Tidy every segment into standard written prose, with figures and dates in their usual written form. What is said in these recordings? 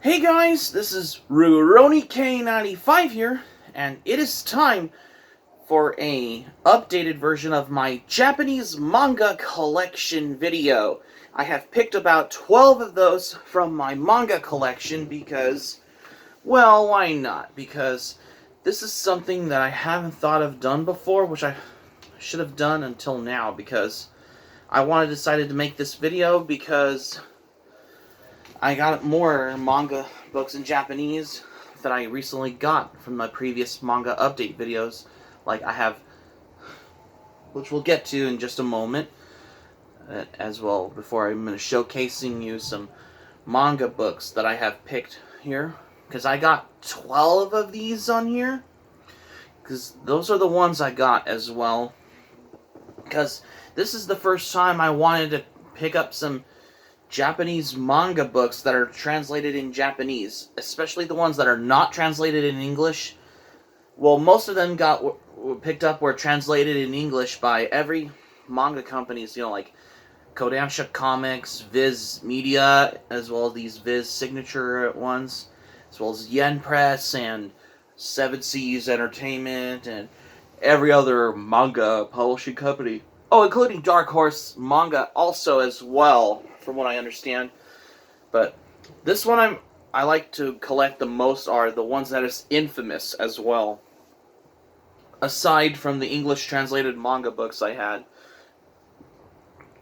Hey guys, this is Rurouni K95 here, and it is time for a updated version of my Japanese Manga Collection video. I have picked about 12 of those from my manga collection because, well, why not? Because this is something that I haven't thought of done before, which I should have done until now, because I decided to make this video because I got more manga books in Japanese that I recently got from my previous manga update videos. Like I have, which we'll get to in just a moment, as well. Before I'm going to showcasing you some manga books that I have picked here, because I got 12 of these on here. Because those are the ones I got as well. Because this is the first time I wanted to pick up some Japanese manga books that are translated in Japanese, especially the ones that are not translated in English. Well, most of them were translated in English by every manga companies, like Kodansha Comics, Viz Media, as well as these Viz signature ones, as well as Yen Press and Seven Seas Entertainment and every other manga publishing company. Oh, including Dark Horse Manga also as well, from what I understand. But this one I like to collect the most are the ones that is infamous as well. Aside from the English translated manga books I had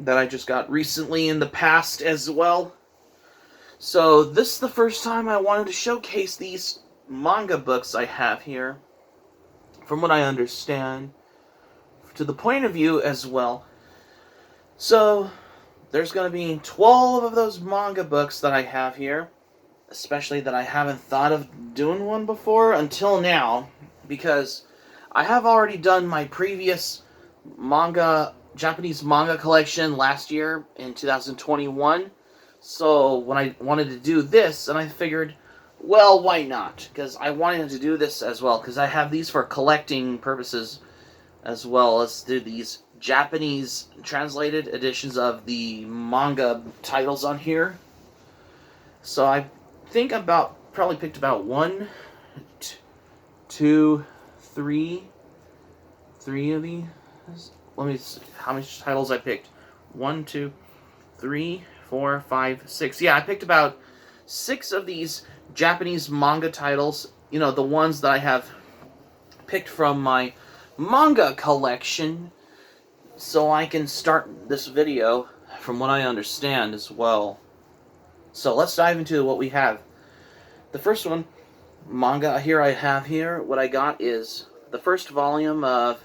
that I just got recently in the past as well. So this is the first time I wanted to showcase these manga books I have here, from what I understand, to the point of view as well. So there's going to be 12 of those manga books that I have here, especially that I haven't thought of doing one before until now, because I have already done my previous Japanese manga collection last year in 2021. So when I wanted to do this, and I figured, well, why not? Because I wanted to do this as well, because I have these for collecting purposes as well. Let's do these Japanese translated editions of the manga titles on here. So I think probably picked about one, two, three of these. Let me see how many titles I picked. 1, 2, 3, 4, 5, 6. Yeah, I picked about 6 of these Japanese manga titles. The ones that I have picked from my manga collection, so I can start this video from what I understand as well. So let's dive into what we have. The first one, manga what I got is the first volume of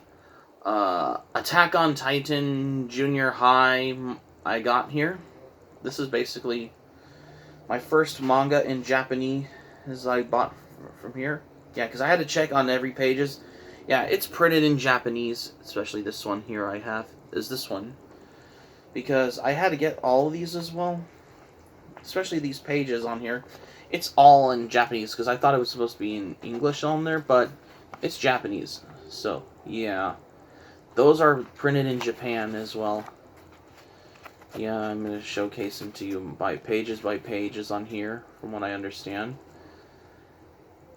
Attack on Titan Junior High I got here. This is basically my first manga in Japanese I bought from here. Yeah, because I had to check on every pages. Yeah, it's printed in Japanese, especially this one here I have, is this one. Because I had to get all of these as well, especially these pages on here. It's all in Japanese, because I thought it was supposed to be in English on there, but it's Japanese. So, yeah. Those are printed in Japan as well. Yeah, I'm going to showcase them to you by pages on here, from what I understand.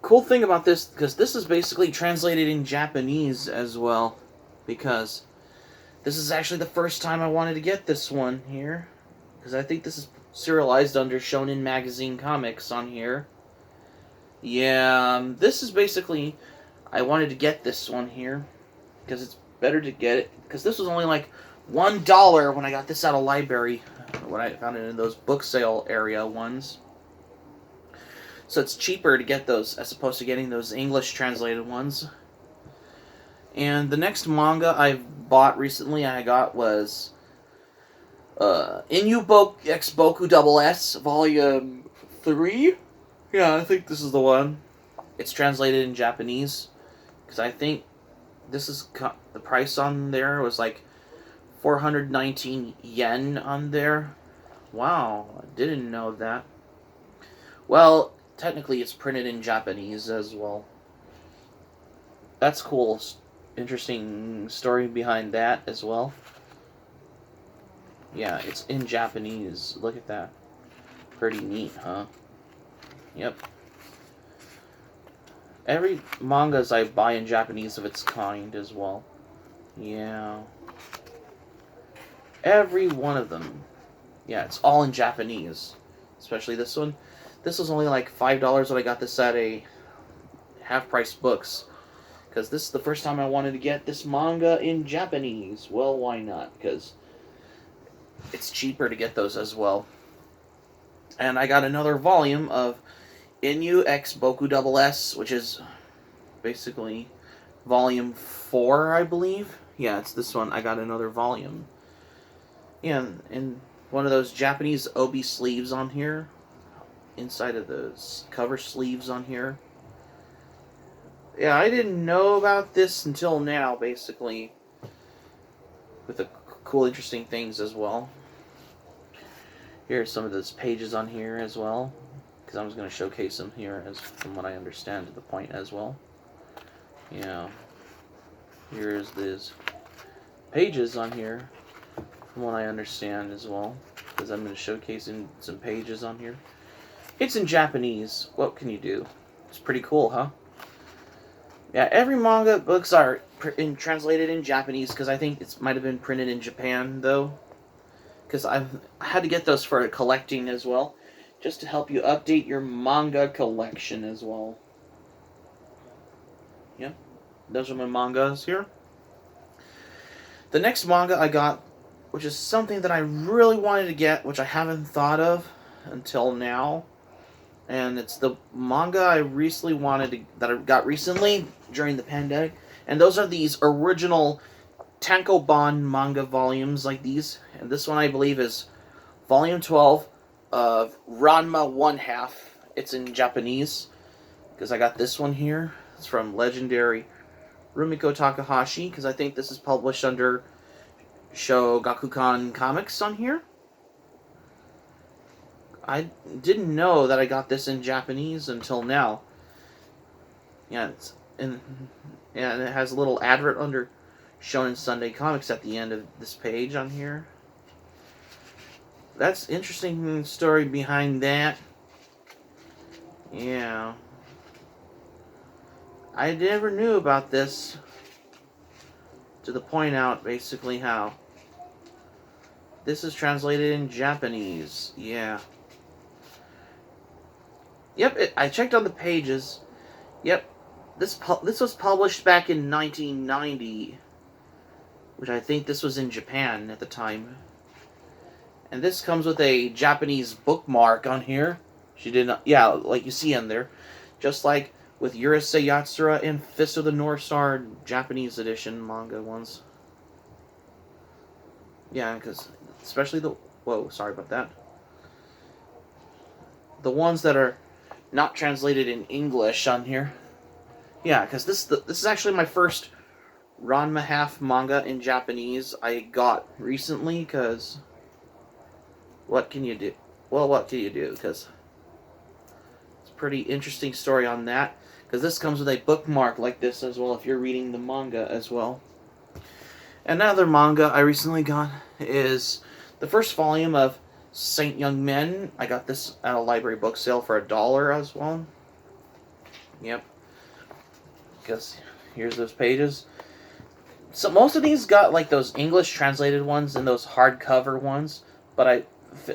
Cool thing about this, because this is basically translated in Japanese as well, because this is actually the first time I wanted to get this one here, because I think this is serialized under Shonen Magazine Comics on here. Yeah, this is basically, I wanted to get this one here, because it's better to get it, because this was only like $1 when I got this out of library, when I found it in those book sale area ones. So it's cheaper to get those as opposed to getting those English translated ones. And the next manga I bought recently was Inyu X Boku SS Volume 3. Yeah, I think this is the one. It's translated in Japanese, because I think this is the price on there was like 419 yen on there. Wow, I didn't know that. Well, technically it's printed in Japanese as well. That's cool. Interesting story behind that as well. Yeah, it's in Japanese. Look at that. Pretty neat, huh? Yep. Every mangas I buy in Japanese of its kind as well. Yeah. Every one of them. Yeah, it's all in Japanese. Especially this one. This was only like $5 when I got this at a half-price books. Because this is the first time I wanted to get this manga in Japanese. Well, why not? Because it's cheaper to get those as well. And I got another volume of Inu X Boku Double S, which is basically volume 4, I believe. Yeah, it's this one. I got another volume. Yeah, and one of those Japanese obi sleeves on here. Inside of those cover sleeves on here. Yeah, I didn't know about this until now, basically. With the cool, interesting things as well. Here are some of those pages on here as well. Because I was going to showcase them here, as from what I understand to the point as well. Yeah. Here's these pages on here, from what I understand as well. Because I'm going to showcase some pages on here. It's in Japanese. What can you do? It's pretty cool, huh? Yeah, every manga books are translated in Japanese, because I think it might have been printed in Japan, though. Because I had to get those for collecting as well, just to help you update your manga collection as well. Yeah, those are my mangas here. The next manga I got, which is something that I really wanted to get, which I haven't thought of until now. And it's the manga I that I got recently during the pandemic. And those are these original tankobon manga volumes like these. And this one I believe is volume 12 of Ranma 1/2. It's in Japanese. Because I got this one here. It's from legendary Rumiko Takahashi. Because I think this is published under Shogakukan Comics on here. I didn't know that I got this in Japanese until now. Yeah, and it has a little advert under Shonen Sunday Comics at the end of this page on here. That's interesting story behind that. Yeah. I never knew about this to the point out basically how this is translated in Japanese. Yeah. Yep, I checked on the pages. Yep, this was published back in 1990, which I think this was in Japan at the time. And this comes with a Japanese bookmark on here. She did not, yeah, like you see on there, just like with Urusei Yatsura and Fist of the North Star Japanese edition manga ones. Yeah, because especially whoa, sorry about that. The ones that are not translated in English on here. Yeah, because this is actually my first Ranma half manga in Japanese I got recently, because what can you do? Well, what can you do? Because it's a pretty interesting story on that. Because this comes with a bookmark like this as well if you're reading the manga as well. Another manga I recently got is the first volume of Saint Young Men. I got this at a library book sale for $1 as well. Yep. Because here's those pages. So most of these got like those English translated ones and those hardcover ones. But I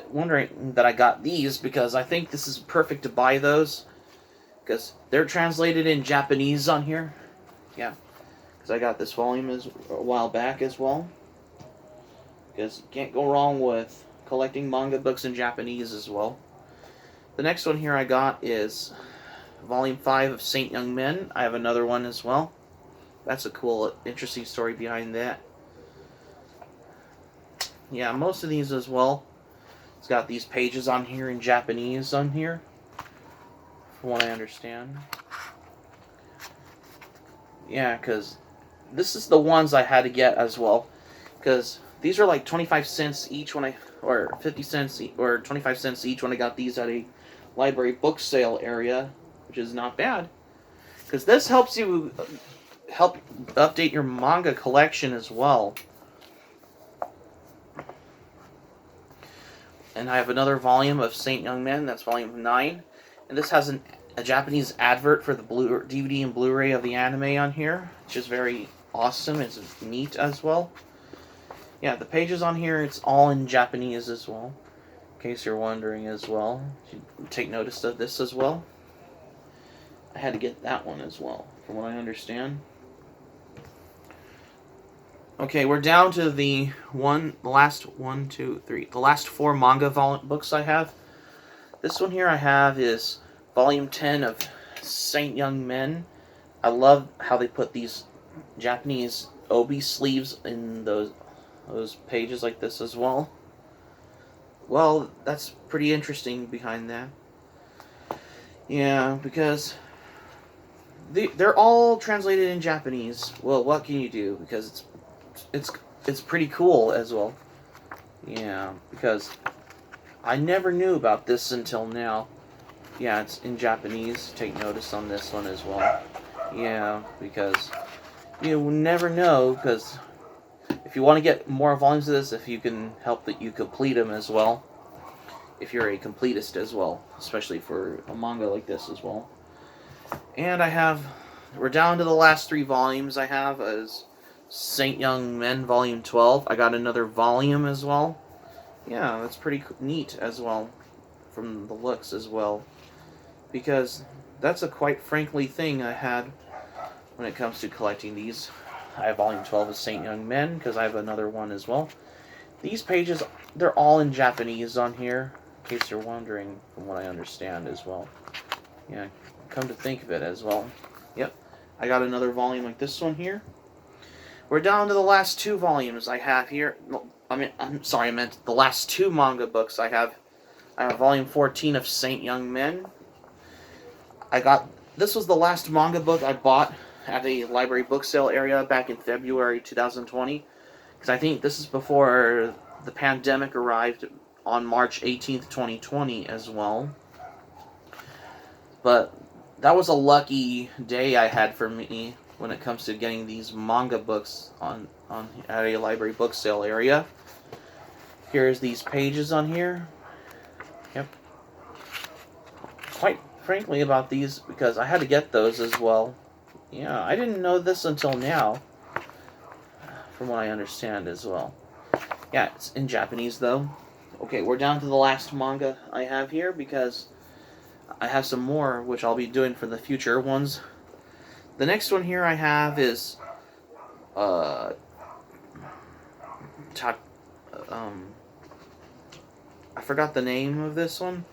wondering that I got these because I think this is perfect to buy those. Because they're translated in Japanese on here. Yeah. Because I got this volume a while back as well. Because you can't go wrong with collecting manga books in Japanese as well. The next one here I got is Volume 5 of Saint Young Men. I have another one as well. That's a cool, interesting story behind that. Yeah, most of these as well. It's got these pages on here in Japanese on here, from what I understand. Yeah, because this is the ones I had to get as well. Because these are like 25 cents each when or 50 cents or 25 cents each when I got these at a library book sale area, which is not bad. Because this helps you help update your manga collection as well. And I have another volume of Saint Young Men, that's volume 9. And And this has a Japanese advert for the DVD and Blu-ray of the anime on here, which is very awesome. It's neat as well. Yeah, the pages on here, it's all in Japanese as well, in case you're wondering as well. You take notice of this as well. I had to get that one as well, from what I understand. Okay, we're down to the last four manga books I have. This one here I have is Volume 10 of Saint Young Men. I love how they put these Japanese obi sleeves in those pages like this as well. Well, that's pretty interesting behind that. Yeah, because they're all translated in Japanese. Well, what can you do? Because it's pretty cool as well. Yeah, because I never knew about this until now. Yeah, it's in Japanese. Take notice on this one as well. Yeah, because you never know, because if you want to get more volumes of this, if you can help that you complete them as well. If you're a completist as well, especially for a manga like this as well. And we're down to the last 3 volumes I have as Saint Young Men Volume 12. I got another volume as well. Yeah, that's pretty neat as well, from the looks as well. Because that's a quite frankly thing I had when it comes to collecting these. I have Volume 12 of Saint Young Men, because I have another one as well. These pages, they're all in Japanese on here, in case you're wondering, from what I understand as well. Yeah, come to think of it as well. Yep, I got another volume like this one here. We're down to the last 2 volumes I have here. I meant the last 2 manga books I have. I have Volume 14 of Saint Young Men. This was the last manga book I bought at a library book sale area back in February 2020. Because I think this is before the pandemic arrived on March 18th, 2020 as well. But that was a lucky day I had for me when it comes to getting these manga books at a library book sale area. Here's these pages on here. Yep. Quite frankly about these, because I had to get those as well. Yeah, I didn't know this until now, from what I understand as well. Yeah, it's in Japanese though. Okay, we're down to the last manga I have here, because I have some more which I'll be doing for the future ones. The next one here I have is I forgot the name of this one.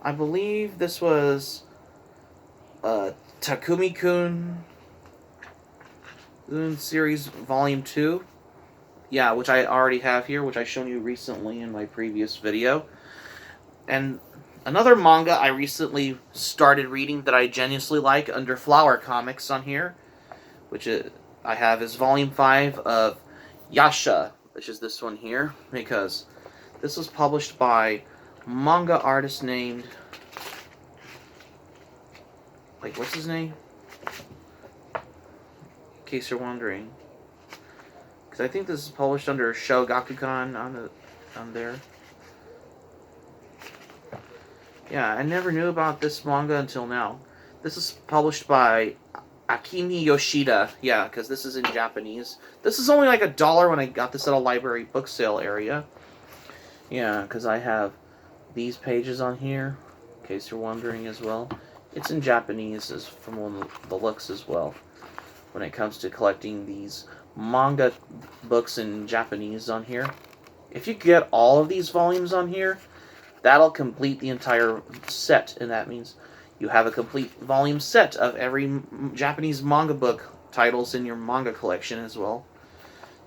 I believe this was Takumikun series volume 2. Yeah, which I already have here, which I've shown you recently in my previous video. And another manga I recently started reading that I genuinely like under Flower Comics on here, which I have is volume 5 of Yasha, which is this one here, because this was published by manga artist named, what's his name? In case you're wondering. Because I think this is published under Shogakukan on there. Yeah, I never knew about this manga until now. This is published by Akimi Yoshida. Yeah, because this is in Japanese. This is only like $1 when I got this at a library book sale area. Yeah, because I have these pages on here, in case you're wondering as well. It's in Japanese from one of the looks as well, when it comes to collecting these manga books in Japanese on here. If you get all of these volumes on here, that'll complete the entire set, and that means you have a complete volume set of every Japanese manga book titles in your manga collection as well.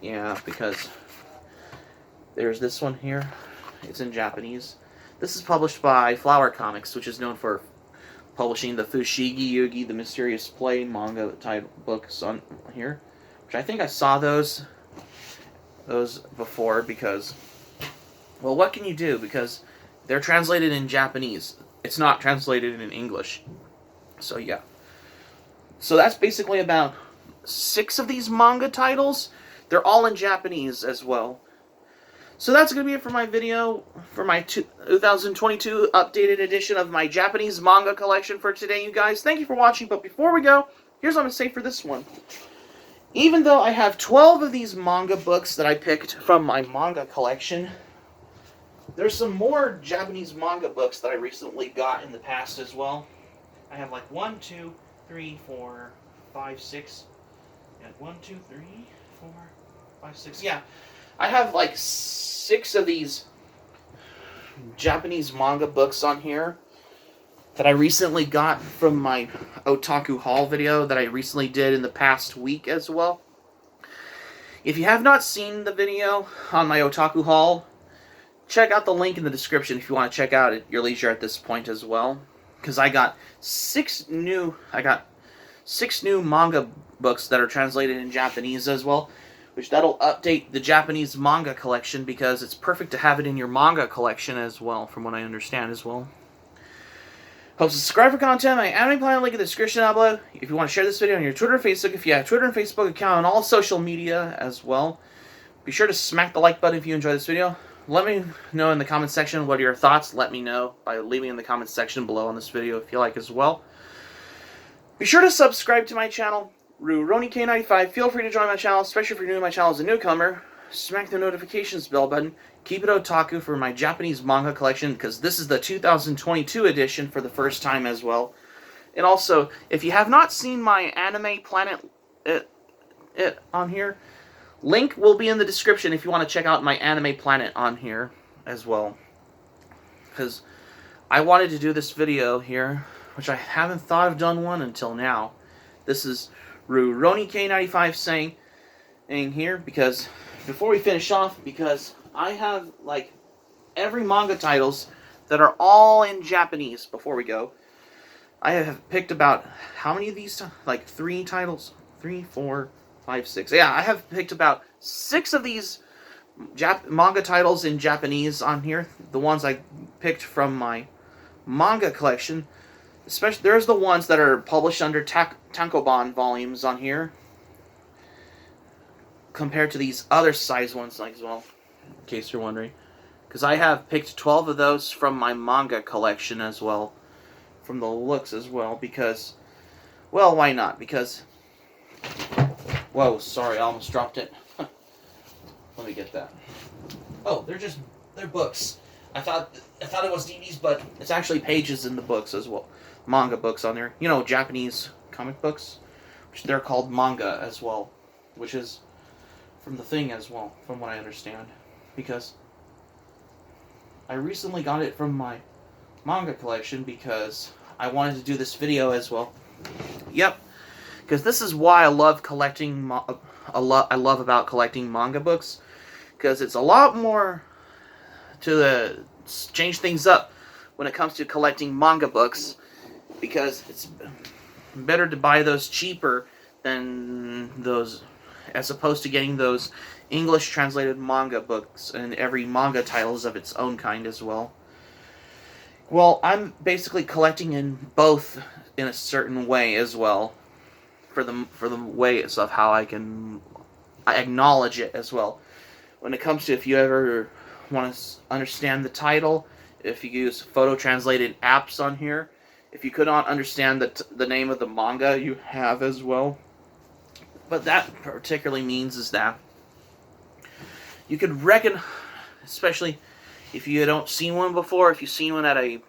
Yeah, because there's this one here. It's in Japanese. This is published by Flower Comics, which is known for publishing the Fushigi Yugi, the Mysterious Play manga title books on here, which I think I saw those before, because, well, what can you do? Because they're translated in Japanese. It's not translated in English. So yeah. So that's basically about 6 of these manga titles. They're all in Japanese as well. So that's going to be it for my video, for my 2022 updated edition of my Japanese manga collection for today, you guys. Thank you for watching, but before we go, here's what I'm going to say for this one. Even though I have 12 of these manga books that I picked from my manga collection, there's some more Japanese manga books that I recently got in the past as well. I have like 1, 2, 3, 4, 5, 6. Yeah, 1, 2, 3, 4, 5, 6. Yeah, I have like 6 of these Japanese manga books on here that I recently got from my otaku haul video that I recently did in the past week as well. If you have not seen the video on my otaku haul, check out the link in the description if you want to check out at your leisure at this point as well. Because I got 6 new manga books that are translated in Japanese as well, which that'll update the Japanese manga collection because it's perfect to have it in your manga collection as well, from what I understand as well. Hope to subscribe for content. My anime plan link in the description down below. If you want to share this video on your Twitter and Facebook, if you have a Twitter and Facebook account on all social media as well, be sure to smack the like button if you enjoyed this video. Let me know in the comment section what are your thoughts. Let me know by leaving in the comment section below on this video if you like as well. Be sure to subscribe to my channel, RuRoniK95. Feel free to join my channel, especially if you're new to my channel as a newcomer. Smack the notifications bell button. Keep it otaku for my Japanese manga collection because this is the 2022 edition for the first time as well. And also, if you have not seen my Anime Planet on here, link will be in the description if you want to check out my Anime Planet on here as well. Because I wanted to do this video here, which I haven't thought of done one until now. This is RuRoniK95 saying here, because before we finish off, because I have like every manga titles that are all in Japanese before we go. I have picked about, how many of these? Like 3 titles? 3, 4, 5, 6. Yeah, I have picked about 6 of these manga titles in Japanese on here. The ones I picked from my manga collection. Especially, there's the ones that are published under tankobon volumes on here, compared to these other size ones like as well, in case you're wondering. Because I have picked 12 of those from my manga collection as well, from the looks as well, because, well, why not? Because, whoa, sorry, I almost dropped it. Let me get that. Oh, they're books. I thought it was DVDs, but it's actually pages in the books as well. Manga books on there. You know, Japanese comic books, which they're called manga as well, which is from the thing as well, from what I understand. Because I recently got it from my manga collection because I wanted to do this video as well. Yep. Because this is why I love collecting I love about collecting manga books, because it's a lot more to change things up when it comes to collecting manga books, because it's better to buy those cheaper than those, as opposed to getting those English translated manga books, and every manga title is of its own kind as well. Well, I'm basically collecting in both in a certain way as well, for the ways of how I acknowledge it as well. When it comes to, if you ever want to understand the title, if you use photo translated apps on here, if you could not understand the name of the manga you have as well. What that particularly means is that you could reckon, especially if you don't seen one before, if you've seen one at a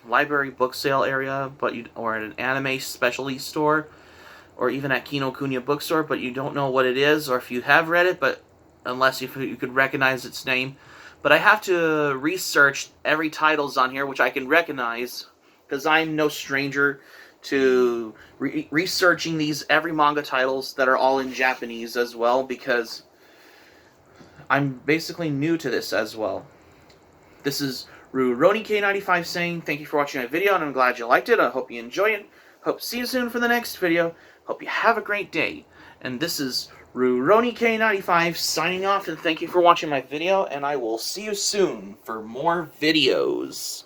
library book sale area, or at an anime specialty store, or even at Kinokuniya bookstore, but you don't know what it is, or if you have read it, but unless you could recognize its name. But I have to research every titles on here, which I can recognize, because I'm no stranger to researching every manga titles that are all in Japanese as well, because I'm basically new to this as well. This is RuRoniK95 saying thank you for watching my video, and I'm glad you liked it. I hope you enjoy it. Hope to see you soon for the next video. Hope you have a great day. And this is RuRoniK95 signing off, and thank you for watching my video, and I will see you soon for more videos.